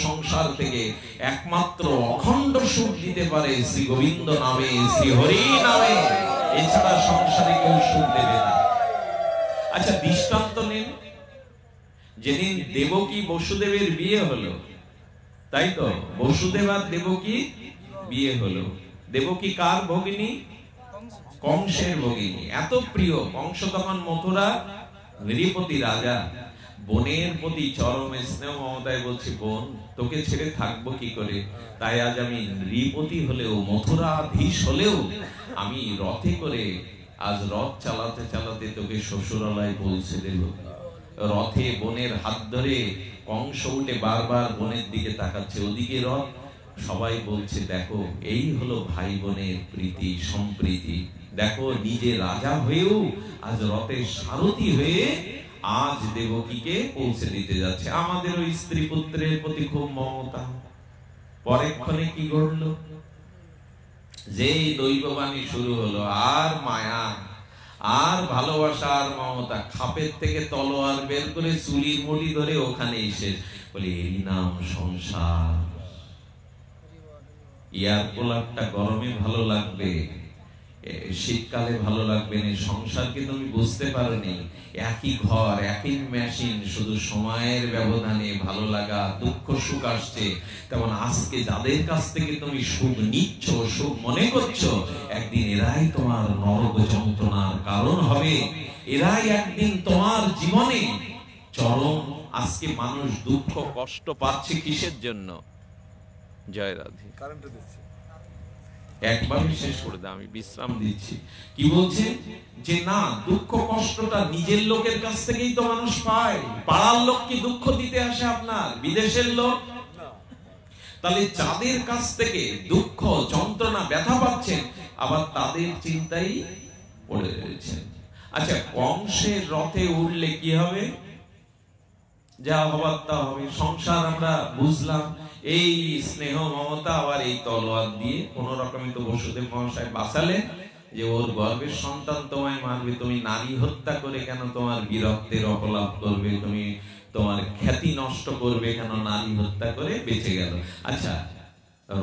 সংসার থেকে একমাত্র অখণ্ড সুখ দিতে পারে শ্রী গোবিন্দ নামে, শ্রী হরি নামে, এছাড়া সংসারে কেউ সুখ দেবে না। আচ্ছা, দৃষ্টান্ত নেন। যেদিন দেবকী বসুদেবের বিয়ে হলো, তাই তো, বসুদেব আর দেবকী বিয়ে হলো। দেবকী কার ভগিনী? কংসের ভগিনী। এত প্রিয় কংস তখন মথুরা নৃপতি রাজা, বোনের প্রতি চরম স্নেহ মমতায় বলছে, বোন তোকে ছেড়ে থাকবো কি করে, তাই আজ আমি নৃপতি হলেও, মথুরাধীশ হলেও আমি রথে করে আজ রথ চালাতে চালাতে তোকে শ্বশুরালয় পৌঁছে দেব। রথে বোনের হাত ধরে কংস উঠে বারবার বোনের দিকে তাকাচ্ছে, ওদিকে রথ। সবাই বলছে, দেখো এই হলো ভাই বোনের প্রীতি সম্প্রীতি। দেখো, নিজে রাজা হয়েও আজ রথের সারথি হয়ে আজ দেবকীকে পৌঁছে দিতে যাচ্ছে। আমাদের ওই স্ত্রী পুত্রের প্রতি খুব মমতা। পরেক্ষণে কি ঘটলো? যেই দৈববাণী শুরু হলো, আর মায়া আর ভালোবাসা আর মমতা, খাপের থেকে তলোয়ার বের করে চুলির মুঠি ধরে ওখানে এসে বলে, এই নাম সংসার। ইয়ার পোলারটা গরমে ভালো লাগবে, শীতকালে ভালো লাগবে না। সংসারকে তুমি বুঝতে পারোনি। একই ঘর, একই মেশিন, শুধু সময়ের ব্যবধানে ভালো লাগা, দুঃখ সুখ আসছে। তেমন আজকে যাদের কাছ থেকে তুমি সুখ নিচ্ছ, সুখ মনে করছো, একদিন এরাই তোমার নরক যন্ত্রণার কারণ হবে। এরাই একদিন তোমার জীবনে চরম। আজকে মানুষ দুঃখ কষ্ট পাচ্ছে কিসের জন্য? জয় রাধে। একবার শেষ করে দাও, আমি বিশ্রাম দিচ্ছি। কি বলছে? যে না, দুঃখ কষ্টটা নিজের লোকের কাছ থেকেই তো মানুষ পায়। পাড়ার লোক কি দুঃখ দিতে আসে আপনার? বিদেশের লোক? তাহলে যাদের কাছ থেকে দুঃখ যন্ত্রণা ব্যথা পাচ্ছেন, আবার তাদের চিন্তাই পড়ে রয়েছেন। আচ্ছা, কংসের রথে উঠলে কি হবে? যা হবার তা হবে। সংসার আমরা বুঝলাম, এই স্নেহ মমতা আবার এই তলোয়ার দিয়ে কোন রকমে তো বসুদেব মহাশয় বাঁচালেন যে ওর গর্ভের সন্তান তোমায় মারবে, তুমি নারী হত্যা করে কেন তোমার বীরত্বের অপলাপ করবে, তুমি তোমার খ্যাতি নষ্ট করবে কেন নারী হত্যা করে, বেঁচে গেল। আচ্ছা,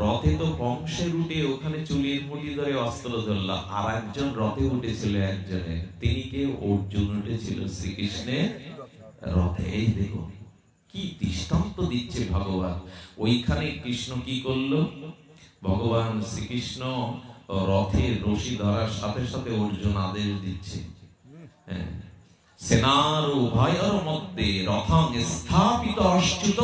রথে তো কংসের উঠে ওখানে চুলির মুঠি ধরে অস্ত্র ধরলো, আর একজন রথে উঠেছিল একজনের, তিনি কে? অর্জুন উঠেছিল শ্রীকৃষ্ণের রথে। এই দেখো কি দৃষ্টান্ত দিচ্ছে ভগবান। ওইখানে কৃষ্ণ কি করলো? ভগবান শ্রীকৃষ্ণ রথের রশি ধরার সাথে সাথে অর্জুন আদেশ দিচ্ছে, সেনার উভয়ের মধ্যে রথং স্থাপিত অচ্যুত।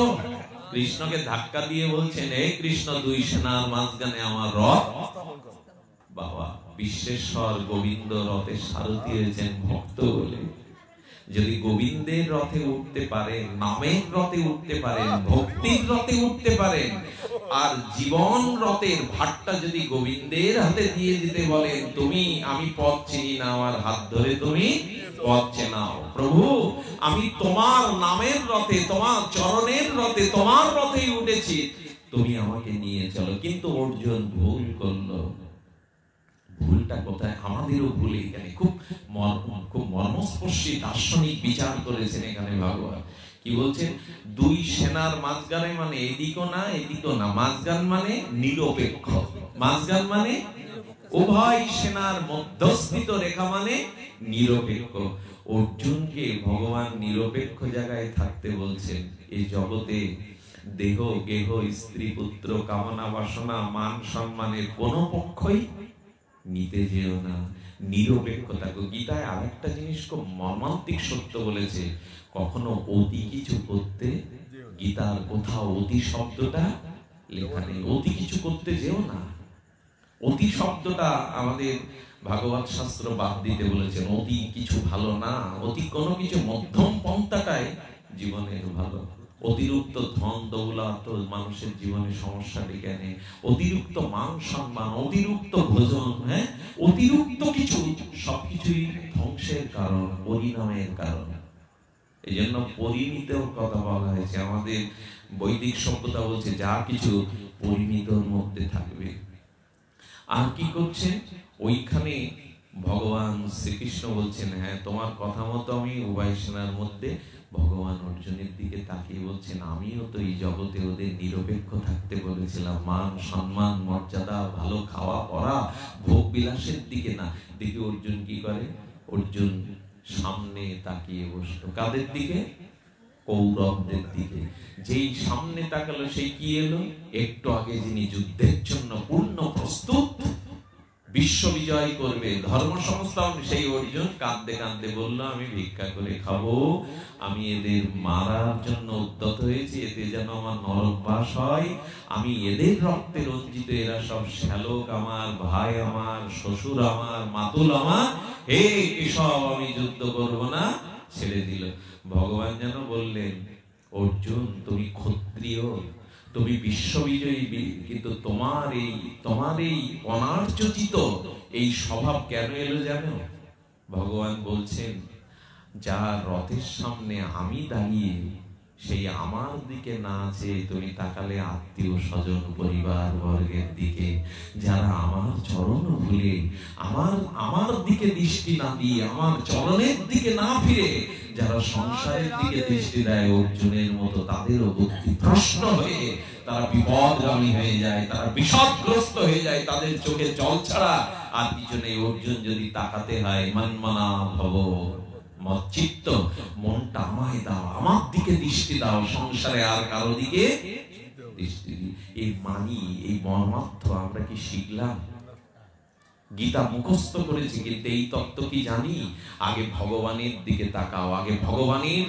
কৃষ্ণকে ধাক্কা দিয়ে বলছেন, হে কৃষ্ণ, দুই সেনার মাঝখানে আমার রথ। বাবা, বিশ্বেশ্বর গোবিন্দ রথের সারথি হয়েছেন ভক্ত বলে। যদি গোবিন্দের রথে উঠতে পারেন, নামের রথে উঠতে পারেন, ভক্তির রথে উঠতে পারেন, আর জীবন রথের ভাটটা যদি গোবিন্দের হাতে দিয়ে দিতে বলেন, তুমি, আমি পথ চিনি না, আমার হাত ধরে তুমি পথ চেনাও। প্রভু, আমি তোমার নামের রথে, তোমার চরণের রথে, তোমার রথেই উঠেছি, তুমি আমাকে নিয়ে চলো। কিন্তু অর্জুন ভুল করলো। ভুলটা কোথায়? আমাদেরও ভুল এখানে। খুব মর্মস্পর্শী দার্শনিক বিচার করেছেন এখানে ভগবান। কি বলছেন? দুই সেনার মাঝখানে মানে এদিকও না এদিকও না, মাঝখান মানে নিরপেক্ষ। মাঝখান মানে উভয় সেনার মধ্যস্থিত রেখা মানে নিরপেক্ষ। অর্জুনকে ভগবান নিরপেক্ষ জায়গায় থাকতে বলছেন। এই জগতে দেহ, গেহ, স্ত্রী, পুত্র, কামনা, বাসনা, মান সম্মানের কোন পক্ষই নিতে যেও না, নিরপেক্ষতা। গীতায় আরেকটা জিনিস খুব মর্মান্তিক সত্য বলেছে, কখনো অতি কিছু করতে, গীতার কোথাও অতি শব্দটা লেখা নেই। অতি কিছু করতে যেও না। অতি শব্দটা আমাদের ভাগবত শাস্ত্র বাদ দিতে বলেছেন। অতি কিছু ভালো না, অতি কোনো কিছু মধ্যম পন্থাটাই জীবনের ভালো। অতিরিক্ত ধন দৌলত মানুষের জীবনে সমস্যা ডেকে আনে। অতিরিক্ত মান সম্মান, অতিরিক্ত ভোজন, অতিরিক্ত কিছু, সবকিছুই ধ্বংসের কারণ, পরিণামের কারণ। এই জন্য পরিমিতের কথা বলা হয়েছে। আমাদের বৈদিক সভ্যতা বলছে যা কিছু পরিমিতর মধ্যে থাকবে। আর কি করছে? ওইখানে ভগবান শ্রীকৃষ্ণ বলছেন, হ্যাঁ তোমার কথা মতো আমি উভয় সেনার মধ্যে। ভগবান অর্জুনের দিকে তাকিয়ে বলছেন, আমিও তো এই জগতে ওদের নিরপেক্ষ থাকতে বলেছিলাম, মান সম্মান মর্যাদা, ভালো খাওয়া পড়া, ভোগ বিলাসের দিকে না। দেখি অর্জুন কি করে। অর্জুন সামনে তাকিয়ে বসলো। কাদের দিকে? কৌরবদের দিকে। যেই সামনে তাকালো সেই কি এলো? একটু আগে যিনি যুদ্ধের জন্য পূর্ণ প্রস্তুত, বিশ্ব বিজয় করবে, ধর্ম সংস্থান, সেই অর্জুন কাঁদতে কাঁদতে বলল, আমি ভিক্ষা করে খাবো, আমি এদের মারার জন্য উদ্যত হয়েছি, এতে যেন আমার নরকবাস হয়, আমি এদের রক্তে রঞ্জিত, এরা সব শ্যালক আমার, ভাই আমার, শ্বশুর আমার, মাতুল আমার, হে কেশব আমি যুদ্ধ করবো না, ছেড়ে দিল। ভগবান যেন বললেন, অর্জুন তুমি ক্ষত্রিয়, তুমি বিশ্ববিজয়ী, কিন্তু তোমার এই অনার্যচিত এই স্বভাব কেন এলো জানো? ভগবান বলছেন, যার রথের সামনে আমি দাঁড়িয়ে, সেই আমার দিকে না চেয়ে তুমি তাকালে আত্মীয় স্বজন পরিবার বর্গের দিকে, যারা আমার চরণ ভুলে আমার দিকে দৃষ্টি না দিয়ে, আমার চরণের দিকে না ফিরে যারা সংসারের দিকে দৃষ্টি দেয়, অর্জুনের মতো তাদেরও বুদ্ধি ভ্রষ্ট হয়ে তারা বিপদগামী হয়ে যায়, তারা বিষাদগ্রস্ত হয়ে যায়, তাদের চোখে জল ছাড়া আর পিছনে। অর্জুন যদি তাকাতে হয়, মনমনা ভব মচ্চিত্ত, মনটা আমায় দাও, আমার দিকে দৃষ্টি দাও, সংসারে আর কারো দিকে দৃষ্টি দিই। এই মানি, এই মর্মার্থ আমরা কি শিখলাম? গীতা মুখস্থ করেছি, কিন্তু এই তত্ত্ব কি জানি? আগে ভগবানের দিকে তাকাও, আগে ভগবানের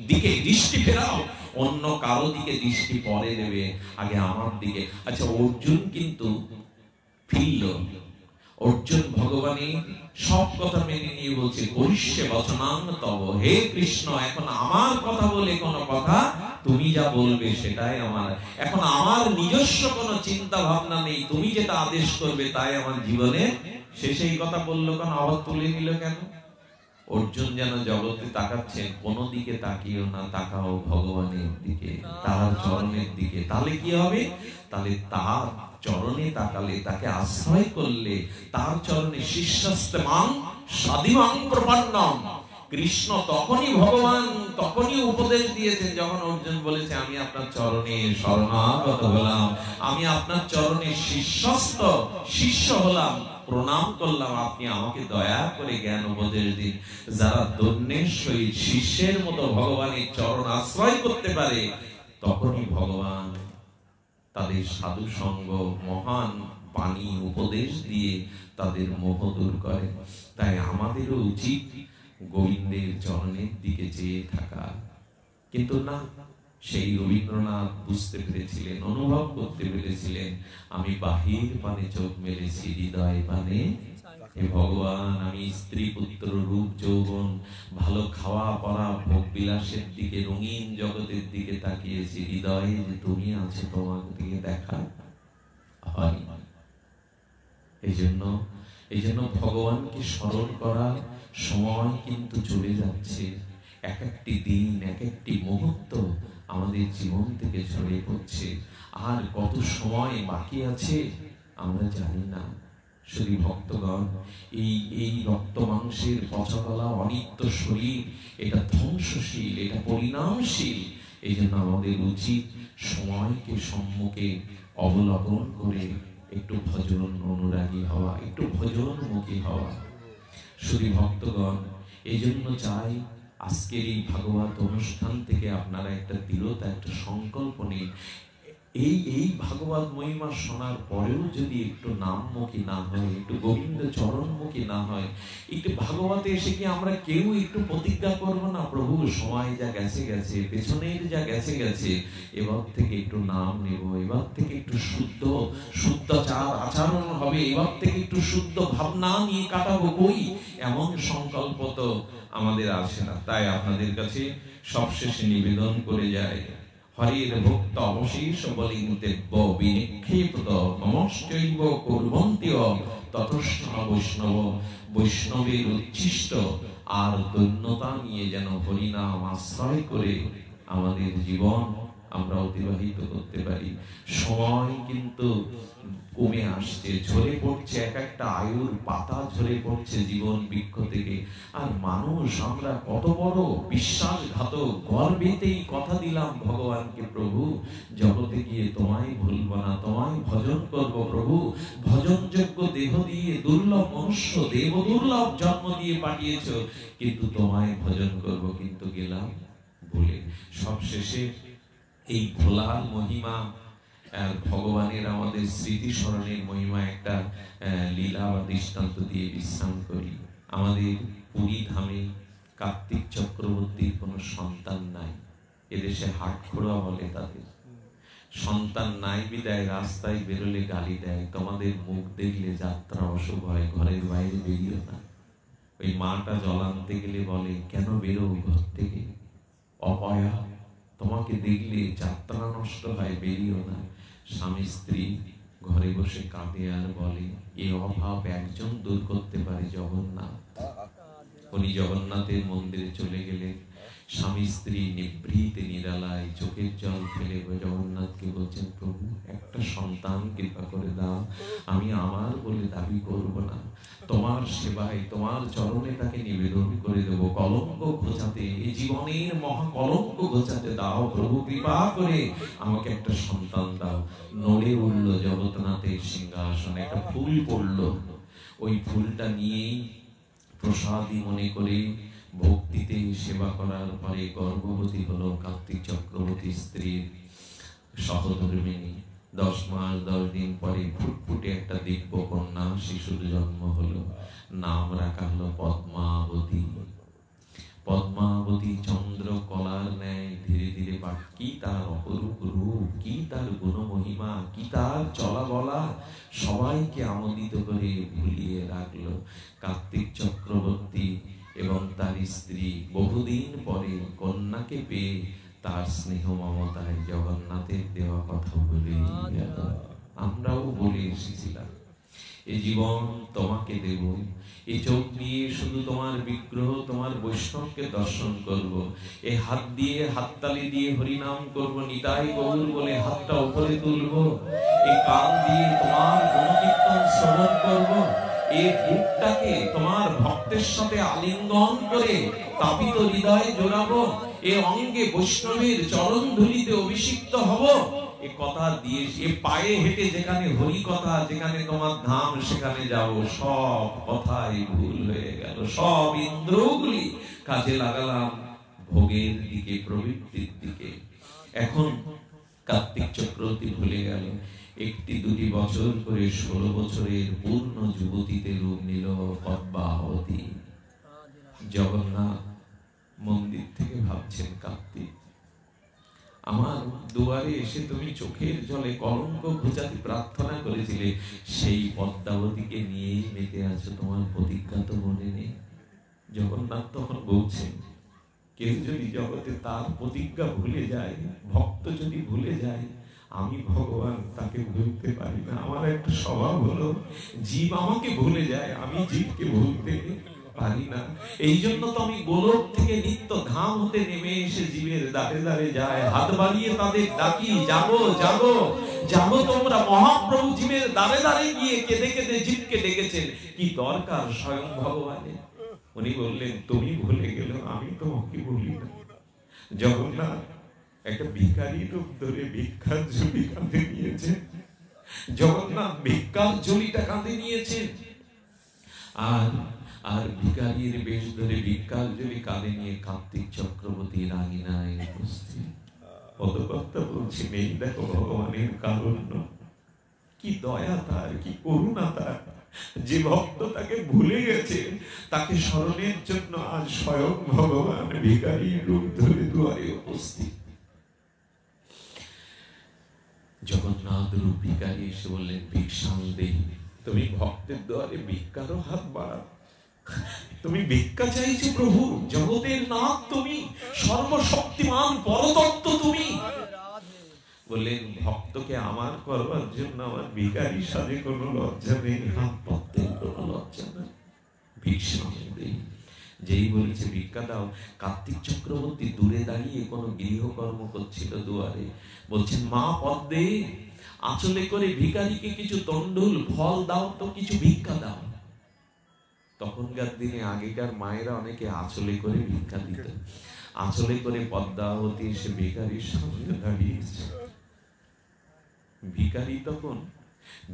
দিকে দৃষ্টি ফেরাও, অন্য কারো দিকে দৃষ্টি পরে দেবে, আগে আমার দিকে। আচ্ছা, অর্জুন কিন্তু ফিরল। অর্জুন ভগবানের সব কথা মেনে নিয়ে বলছে, করিষ্যে বচনাং তব, হে কৃষ্ণ এখন আমার কথা বলে কোনো কথা, তুমি যা বলবে সেটাই আমার, এখন আমার নিজস্ব কোনো চিন্তা ভাবনা নেই, তুমি যেটা আদেশ করবে তাই আমার জীবনে। সে সেই কথা বললো কেন? আবার তুলে নিল কেন? অর্জুন যেন জগতে তাকাচ্ছেন, কোন দিকে তাকিও না, তাকাও ভগবানের দিকে, তার চরণের দিকে। তাহলে কি হবে? তাহলে তার চরণে তাকালে, তাকে আশ্রয় করলে, তার চরণে শিষ্যস্তেমাং সাদিমাং প্রপন্নম। কৃষ্ণ তখনই, ভগবান তখনই উপদেশ দিয়েছেন যখন অর্জুন বলেছে, আমি আপনার চরণে শরণাগত হলাম, আমি আপনার চরণে শিষ্য হলাম, প্রণাম করলাম, আপনি আমাকে দয়া করে জ্ঞান উপদেশ দিন। যারা দৈন্যের সহিত শিষ্যের মতো ভগবানের চরণ আশ্রয় করতে পারে, তখনই ভগবান তাদের সাধু সঙ্গ, মহান বাণী উপদেশ দিয়ে তাদের মোহ দূর করে। তাই আমাদেরও উচিত গোবিন্দের চরণের দিকে চেয়ে থাকা। কিন্তু না, সেই রবীন্দ্রনাথ বুঝতে পেরেছিলেন, অনুভব করতে পেরেছিলেন, আমি বাহির পানে চোখ মেলেছি, হৃদয় পানে হে ভগবান, আমি স্ত্রী পুত্র রূপ যৌবন, ভালো খাওয়া পড়া, ভোগ বিলাসের দিকে, রঙিন জগতের দিকে তাকিয়েছি, হৃদয়ে যে তুমি আছো তোমার দিকে দেখা হয়। এই জন্য ভগবানকে স্মরণ করার সময় কিন্তু চলে যাচ্ছে। এক একটি দিন, এক একটি মুহূর্ত আমাদের জীবন থেকে ঝরে পড়ছে। আর কত সময় বাকি আছে আমরা জানি না। শুধু ভক্তগণ, এই রক্ত মাংসের পচাগলা অনিত্য শরীর, এটা ধ্বংসশীল, এটা পরিণামশীল। এই জন্য আমাদের উচিত সময়কে সম্মুখে অবলম্বন করে একটু ভজন অনুরাগী হওয়া, একটু ভজনমুখী হওয়া। শুধু ভক্তগণ, এই জন্য চাই আজকের এই ভাগবত অনুষ্ঠান থেকে আপনারা একটা দৃঢ়তা, একটা সংকল্প নিন। এই ভাগবত মহিমা শোনার পরেও যদি একটু নামমুখী না হয়, একটু গোবিন্দ চরণমুখী না হয়, একটু ভাগবতে এসে কি আমরা কেউ একটু প্রতিজ্ঞা করবো না, প্রভু সময় যা গেছে গেছে, পেছনের যা গেছে গেছে, এবার থেকে একটু নাম নেব, এবার থেকে একটু শুদ্ধাচার আচরণ হবে, এবার থেকে একটু শুদ্ধ ভাবনা নিয়ে কাটাবো। কই এমন সংকল্প তো আমাদের আসে না। তাই আপনাদের কাছে সবশেষে নিবেদন করে যায়, হরির ভক্ত অবশেষ বলিন্তেব্য বিনিক্ষেপত নমশ্চৈব কুর্বন্তিও ততস্থ বৈষ্ণবের উচ্ছিষ্ট। আর দৈন্যতা নিয়ে যেন হরিনাম আশ্রয় করে আমাদের জীবন আমরা অতিবাহিত করতে পারি। সময় কিন্তু কমে আসছে, ঝরে পড়ছে, এক একটা আয়ুর পাতা ঝরে পড়ছে জীবন বৃক্ষ থেকে। আর মানুষ আমরা কত বড় বিশ্বাসঘাতক, গর্বেতেই কথা দিলাম ভগবানকে, প্রভু জগতে গিয়ে তোমায় ভুলব না, তোমায় ভজন করব প্রভু, ভজনযোগ্য দেহ দিয়ে দুর্লভ মনুষ্য দেব দুর্লভ জন্ম দিয়ে পাঠিয়েছ, কিন্তু তোমায় ভজন করব, কিন্তু গেলাম ভুলে। সবশেষে এই ভোলার মহিমা আর ভগবানের আমাদের স্মৃতি স্মরণের মহিমা একটা লীলা বা দৃষ্টান্ত দিয়ে বিশ্রাম করি। আমাদের পুরী ধামে কার্তিক চক্রবর্তীর কোনো সন্তান নাই। এদেশে হাটখোড়া বলে তাদের। সন্তান নাই বিদায় রাস্তায় বেরোলে গালি দেয়, তোমাদের মুখ দেখলে যাত্রা অশুভ হয়, ঘরের বাইরে বেরিও না। ওই মাটা জল আনতে গেলে বলে, কেন বেরো ঘর থেকে, অপয়া, তোমাকে দেখলে যাত্রা নষ্ট হয়, বেরিও না। স্বামী স্ত্রী ঘরে বসে কাঁদে আর বলে, এ অভাব একজন দূর করতে পারে, জগন্নাথ। উনি জগন্নাথের মন্দিরে চলে গেলেন। স্বামী স্ত্রী নিভৃতে নিরালায় চোখের জল ফেলে জগন্নাথকে বলছেন, প্রভু একটা সন্তান কৃপা করে দাও, আমি আমার বলে দাবি করব না, তোমার সেবায় তোমার চরণে তাকে নিবেদন করে দেব, কলঙ্ক ঘোচাতে, এই জীবনের মহা কলঙ্ক ঘোচাতে দাও প্রভু, কৃপা করে আমাকে একটা সন্তান দাও। নড়ে উঠল জগন্নাথের সিংহাসন, একটা ফুল পড়লো, ওই ফুলটা নিয়েই প্রসাদী মনে করে ভক্তিতে সেবা করার পরে গর্ভবতী হলো কার্তিক চক্রবর্তী স্ত্রীর সহধর্মিণী। 10 মাস 10 দিন পরে ফুটফুটে একটা দিব্য কন্যা শিশুর জন্ম হলো। নাম রাখা হলো পদ্মাবতী। পদ্মাবতী চন্দ্র কলার ন্যায় ধীরে ধীরে বাড়, কি তার অপরূপ রূপ, কি তার গুণমহিমা, কি তার চলা বলা, সবাইকে আমোদিত করে ভুলিয়ে রাখলো। কার্তিক চক্রবর্তী এবং তার স্ত্রী বহুদিন পরে কন্যাকে পেয়ে তার স্নেহ মমতায় জগন্নাথের দেওয়া কথা বলে গেল। আমরাও বলে এসেছিলাম, এই জীবন তোমাকে দেব, এই চোখ দিয়ে শুধু তোমার বিগ্রহ, তোমার বৈষ্ণবকে দর্শন করব, এই হাত দিয়ে হাততালি দিয়ে হরিনাম করব, নিতাই গৌর বলে হাতটা উপরে তুলব, এই কান দিয়ে তোমার গুণকীর্তন শ্রবণ করব, এই বুকটাকে তোমার ভক্তের সাথে আলিঙ্গন করে তাপিত হৃদয়ে জোড়াবো, এই অঙ্গে বৈষ্ণবের চরণ ধুলিতে অভিষিক্ত হব। এ কথা দিয়ে এ পায়ে হেঁটে যেখানে হরি কথা, যেখানে তোমার ধাম, সেখানে যাব। সব কথাই ভুল হয়ে গেল, সব ইন্দ্রগুলি কাজে লাগালাম ভোগের দিকে, প্রবৃত্তির দিকে। এখন কার্তিক চক্রবর্তী ভুলে গেল। 1-2 বছর করে 16 বছরের পূর্ণ যুবতীতে রূপ নিল পদ্মাবতী। জগন্নাথ মন্দির থেকে ভাবছেন, কার্তিক আমার দুয়ারে এসে তুমি চোখের জলে কলঙ্ক ঘোচাতে প্রার্থনা করেছিলে, সেই পদ্মাবতীকে নিয়েই মেতে আছো, তোমার প্রতিজ্ঞা তো মনে নেই। জগন্নাথ তখন বলছেন, কেউ যদি জগতে তার প্রতিজ্ঞা ভুলে যায়, ভক্ত যদি ভুলে যায়, আমি ভগবান তাকে ভুলতে পারি না। আমার একটা স্বভাব হলো, জীব আমাকে ভুলে যায়, আমি জীবকে ভুলতে পারি না। এই জন্য তো আমি গোলক থেকে নিত্য ধাম হতে নেমে এসে জীবের দ্বারে দ্বারে যায়, হাত বাড়িয়ে তাদের ডাকি, যাবো যাবো যাবো তোমরা। মহাপ্রভু জীবের দ্বারে দ্বারে গিয়ে কেঁদে কেঁদে জীবকে ডেকেছেন, কি দরকার স্বয়ং ভগবানের। উনি বললেন, তুমি ভুলে গেলে আমি তোমাকে ভুলি না। জগন্নাথ একটা ভিখারি রূপ ধরে ভিক্ষার ঝুলি কাঁধে নিয়েছেন। জগন্নাথ ভিক্ষার ঝুলিটা কাঁধে নিয়েছেন, আর ভিখারির বেশ ধরে ভিক্ষার ঝুলি কাঁধে নিয়ে কার্তিক চক্রবর্তীর আঙিনায় উপস্থিত। পদকর্তা বলছেন, এই দেখো ভগবানের কারুণ্য, কি দয়া তার, কি করুণা তার। যে ভক্ত তাকে ভুলে গেছে, তাকে স্মরণের জন্য আজ স্বয়ং ভগবান ভিখারির রূপ ধরে দুয়ারে উপস্থিত। জগন্নাথ রূপ ভিখারি এসে বললেন, ভিক্ষাং দেহি। তুমি ভক্তের দ্বারে ভিক্ষারও হাত বাড়াও, তুমি ভিক্ষা চাইছো প্রভু, জগতের নাথ তুমি, সর্বশক্তিমান পরতত্ত্ব তুমি। বললেন, ভক্তকে আমার করবার জন্য আমার ভিখারি সাজে কোনো লজ্জা নেই, হাত পত্তের কোনো লজ্জা নেই। ভিক্ষাং দেহি। যেই বলেছে ভিক্ষা দাও, কার্তিক চক্রবর্তী দূরে দাঁড়িয়ে কোনো গৃহকর্ম করছিল দুয়ারে, বলছেন মা পদ্মে, আঁচলে করে ভিখারিকে কিছু তন্ডুল ফল দাও তো, কিছু ভিক্ষা দাও। তখনকার দিনে আগেকার মায়েরা অনেকে আঁচলে করে ভিক্ষা দিত। আঁচলে করে পদ্মাবতী এসে ভিখারির সামনে দাঁড়িয়েছে। ভিখারি তখন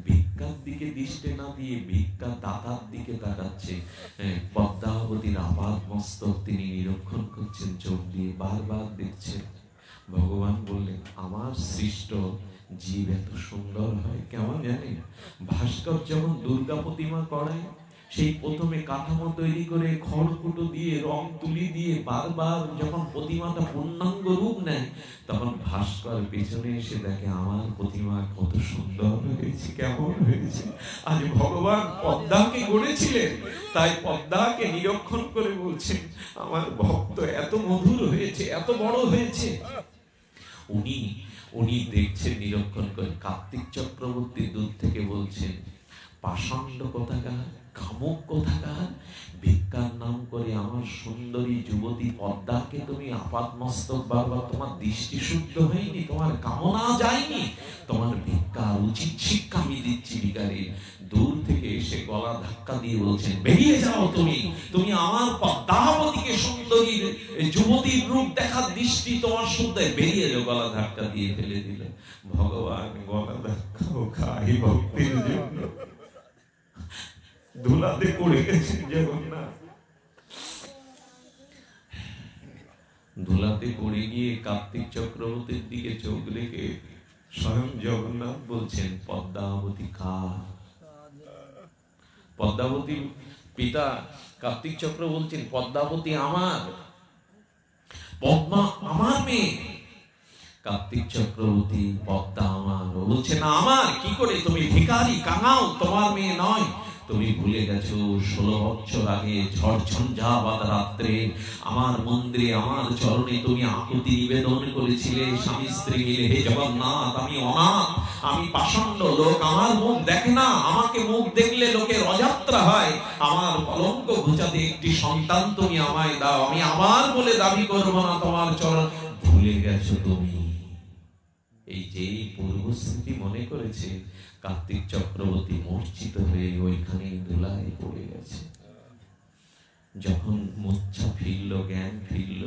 ভিক্ষার দিকে দৃষ্টি না দিয়ে ভিক্ষা দাতার দিকে তাকাচ্ছে। পদ্মাবতীর আপাদ মস্তক তিনি নিরীক্ষণ করছেন, চোখ দিয়ে বারবার দেখছেন। ভগবান বললেন, আমার সৃষ্ট জীব এত সুন্দর হয় কেমন জানেন? ভাস্কর যখন দুর্গা প্রতিমা করায়, সেই প্রথমে কাঠামো তৈরি করে খড়কুটো দিয়ে রং তুলি দিয়ে বারবার যখন প্রতিমাটা পূর্ণাঙ্গ রূপ নেয়, তখন ভাস্কর পেছনে এসে দেখে আমার প্রতিমা কত সুন্দর হয়েছে, কেমন হয়েছে। আজ ভগবান পদ্মাকে গড়েছিলেন, তাই পদ্মাকে নিরীক্ষণ করে বলছেন আমার ভক্ত এত মধুর হয়েছে, এত বড় হয়েছে। উনি দেখছেন নিরীক্ষণ করে। কার্তিক চক্রবর্তী দূর থেকে বলছেন, পাষণ্ড কোথাকার, কামুক কোথাকার, ভিক্ষার নাম করে আমার সুন্দরী যুবতী পদ্মাকে তুমি আপাত মস্তক বারবার, তোমার দৃষ্টি শুদ্ধ হয়নি, তোমার কামনা যায়নি, তোমার ভিক্ষার উচিত শিক্ষা আমি দিচ্ছি। ভিখারি দূর থেকে এসে গলা ধাক্কা দিয়ে বলছেন, বেরিয়ে যাও তুমি, তুমি আমার পদ্মাবতীকে সুন্দরী যুবতীর রূপ দেখার দৃষ্টি তোমার শুদ্ধ, বেরিয়ে যাও। গলা ধাক্কা দিয়ে ফেলে দিল। ভগবান গলা ধাক্কাও খাই ভক্তির জন্য। ধুলাতে পড়ে গেছেন জগন্নাথ। ধুলাতে পড়ে গিয়ে কার্তিক চক্রবর্তীর দিকে চোখ রেখে স্বয়ং জগন্নাথ বলছেন, পদ্মাবতী কার? পদ্মাবতী পিতা কার্তিক চক্র বলছেন, পদ্মাবতী আমার, পদ্মা আমার মেয়ে। কার্তিক চক্রবর্তী, পদ্মা আমার? বলছে না আমার। কি করে? তুমি ভিখারি, কাঙাল, তোমার মেয়ে নয়। তুমি ভুলে গেছো 16 বছর আগে ঝড় ঝঞ্ঝাবাত রাত্রে আমার মন্দিরে আমার চরণে তুমি আকুতি নিবেদন করেছিলে স্বামী স্ত্রী মিলে, হে জগন্নাথ আমি অনাথ, আমি পাষণ্ড, লোক আমার মুখ দেখে না, আমাকে মুখ দেখলে লোকের অযাত্রা হয়, আমার কলঙ্ক ঘোচাতে একটি সন্তান তুমি আমায় দাও, আমি আমার বলে দাবি করবো না তোমার চরণ। ভুলে গেছো তুমি। এই যে পূর্বস্মৃতি মনে করেছে কার্তিক চক্রবর্তী মূর্ছিত হয়ে ওইখানে ধুলায় পড়ে গেছে। যখন মূর্ছা ফিরল, জ্ঞান ফিরল,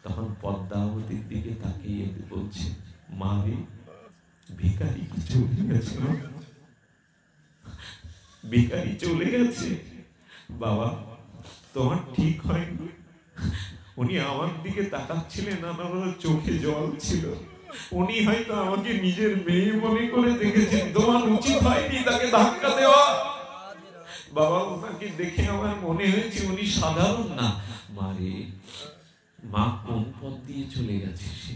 তখন পদ্মাবতীর দিকে তাকিয়ে বলছে, মারে ভিখারি চলে গেছে, ভিখারি চলে গেছে। বাবা তোমার ঠিক হয়নি। উনি আমার দিকে তাকাচ্ছিলেন, আমার চোখে জল ছিল। উনি হয়তো আমাকে নিজের মেয়ে মনে করে দেখেছেন, তোমার উচিত হয়নি তাকে ধাক্কা দেওয়া। বাবা ওনাকে দেখে আমার মনে হয়েছে উনি সাধারণ না। মারে, মা কোন পথ দিয়ে চলে গেছে? সে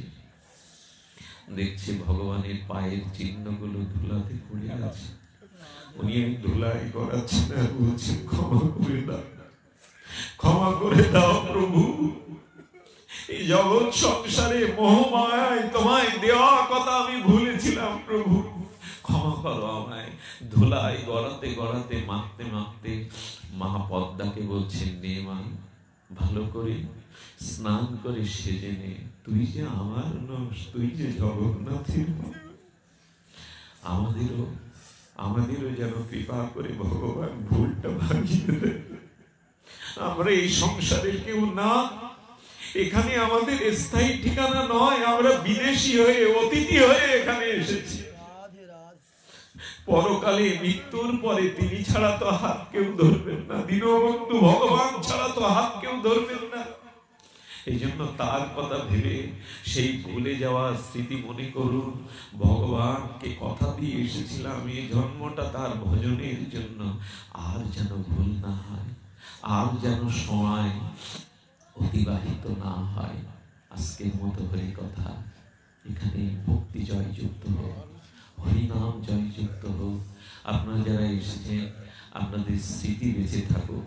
দেখছে ভগবানের পায়ের চিহ্নগুলো ধুলাতে পড়ে আছে। উনি ধুলাই করাচ্ছেন আর বলছেন, ক্ষমা করে দাও, ক্ষমা করে দাও প্রভু। এই জগৎ সংসারে মোহমায় তোমায় দেওয়া কথা আমি ভুলেছিলাম প্রভু, ক্ষমা করো আমায়। ধুলাই গড়াতে গড়াতে মাখতে মাখতে মা পদ্মাকে বলছেন, নে মা, ভালো করে স্নান করে সেজে নে, তুই যে আমার নস, তুই যে জগন্নাথের। আমাদেরও যেন কৃপা করে ভগবান ভুলটা ভাঙিয়ে দেয়। আমরা এই সংসারের কেউ না, এখানে আমাদের স্থায়ী ঠিকানা নয়, আমরা বিদেশি হয়ে অতিথি হয়ে এখানে এসেছি। পরকালে মৃত্যুর পরে তিনি ছাড়া তো হাত কেউ ধরবেন না, দীনবন্ধু ভগবান ছাড়া তো হাত কেউ ধরবেন না। এই জন্য তার কথা ভেবে সেই ভুলে যাওয়া স্মৃতি মনে করুন। ভগবানকে কথা দিয়ে এসেছিলাম এই জন্মটা তার ভজনের জন্য, আর যেন ভুল না হয়, আর যেন সময় অতিবাহিত না হয়। আজকের মতো হরি কথা এখানে ভক্তি জয়যুক্ত হোক, হরিনাম জয়যুক্ত হোক। আপনারা যারা এসেছেন আপনাদের স্মৃতি বেঁচে থাকুক।